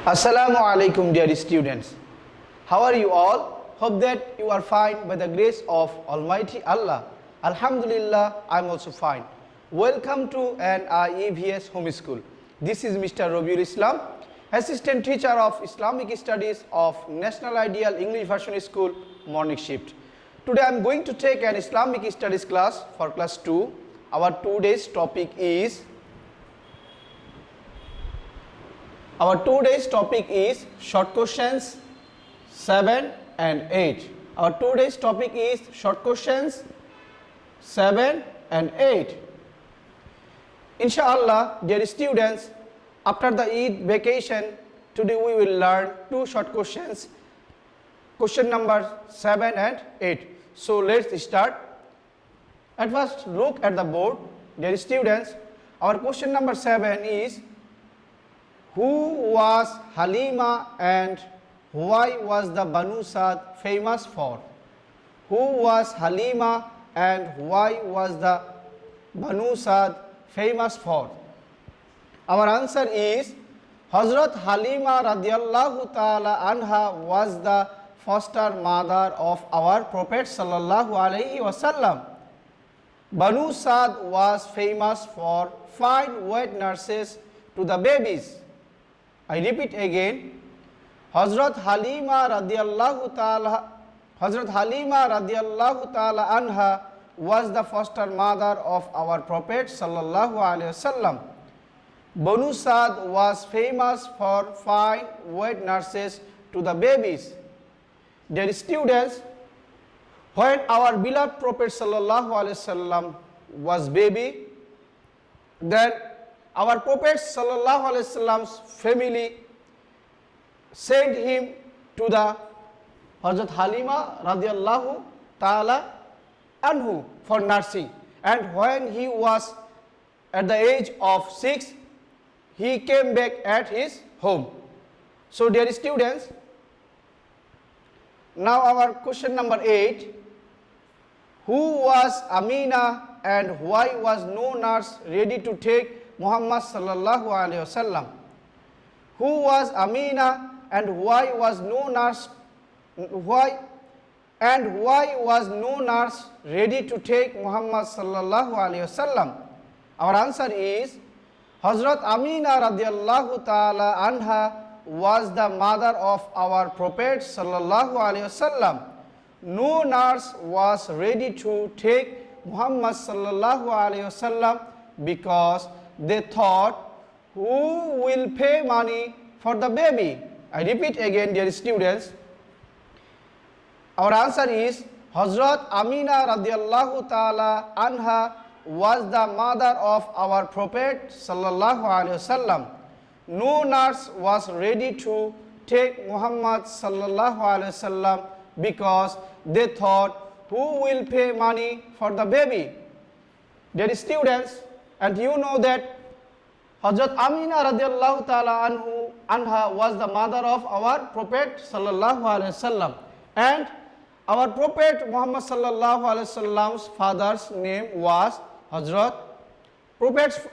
Assalamu alaikum dear students. How are you all? Hope that you are fine by the grace of Almighty Allah. Alhamdulillah, I am also fine. Welcome to an EVS Home School. This is Mr. Robiul Islam, Assistant Teacher of Islamic Studies of National Ideal English Version School, Morning Shift. Today I am going to take an Islamic Studies class for class 2. Our today's topic is short questions 7 and 8. Our today's topic is short questions 7 and 8. Inshallah, dear students, after the Eid vacation, today we will learn two short questions, question number 7 and 8. So let's start. At first, look at the board. Dear students, our question number 7 is, who was Halima and why was the Banu Saad famous for? Who was Halima and why was the Banu Saad famous for? Our answer is, Hazrat Halima radiallahu ta'ala anha was the foster mother of our Prophet sallallahu alaihi wasallam. Banu Saad was famous for fine wet nurses to the babies. I repeat again, Hazrat Halima radiallahu ta'ala anha was the foster mother of our Prophet sallallahu alaihi wasallam. Banu Saad was famous for fine wet nurses to the babies. Dear students, when our beloved Prophet sallallahu alaihi wasallam was baby, then our Prophet sallallahu alaihi wasallam's family sent him to the Hazrat Halima radiallahu ta'ala anhu for nursing, and when he was at the age of 6, he came back at his home. So dear students, now our question number 8, who was Amina and why was no nurse ready to take Muhammad sallallahu alaihi wasallam? Who was Amina and why was no nurse ready to take Muhammad sallallahu alaihi wasallam? Our answer is, Hazrat Amina radiallahu ta'ala anha was the mother of our Prophet sallallahu alaihi wasallam. No nurse was ready to take Muhammad sallallahu alaihi wasallam because they thought, who will pay money for the baby? I repeat again, dear students. Our answer is, Hazrat Amina radiallahu ta'ala anha was the mother of our Prophet sallallahu alaihi wasallam. No nurse was ready to take Muhammad sallallahu alaihi wasallam because they thought, who will pay money for the baby? Dear students, and you know that Hazrat Amina radiallahu ta'ala anha was the mother of our Prophet sallallahu alaihi wasallam, and our Prophet Muhammad sallallahu alaihi wasallam's father's name was Hazrat. Prophet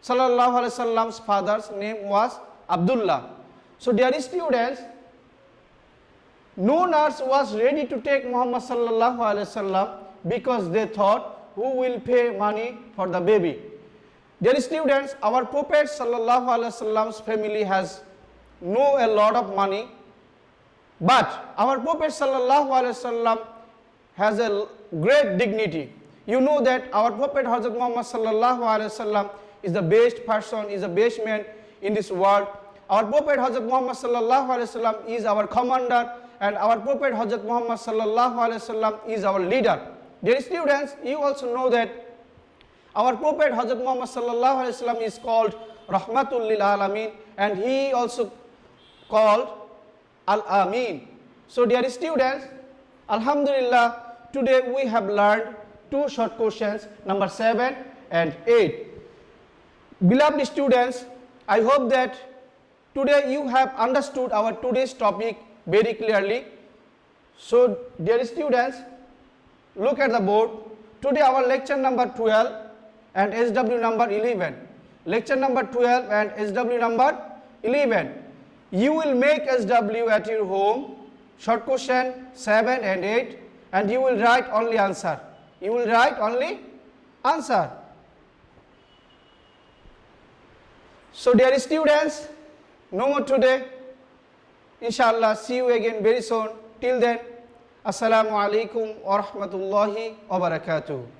sallallahu alaihi wasallam's father's name was Abdullah. So dear students, no nurse was ready to take Muhammad sallallahu alaihi wasallam because they thought, who will pay money for the baby? Dear students, our Prophet sallallahu alaihi wasallam's family has a lot of money, but our Prophet sallallahu alaihi wasallam has a great dignity. You know that our Prophet Hazrat Muhammad sallallahu alaihi wasallam is the best person, is the best man in this world. Our Prophet Hazrat Muhammad sallallahu alaihi wasallam is our commander, and our Prophet Hazrat Muhammad sallallahu alaihi wasallam is our leader. Dear students, you also know that our Prophet Hazrat Muhammad sallallahu alaihi wasallam is called Rahmatul lil Alamin, and he also called Al-Amin. So dear students, Alhamdulillah, today we have learned two short questions, number 7 and 8. Beloved students, I hope that today you have understood our today's topic very clearly. So dear students, look at the board. Today our lecture number 12 and SW number 11. Lecture number 12 and SW number 11. You will make SW at your home, short question 7 and 8, and you will write only answer. You will write only answer. So dear students, no more today. Inshallah, see you again very soon. Till then, Assalamu alaikum wa rahmatullahi wa barakatuh.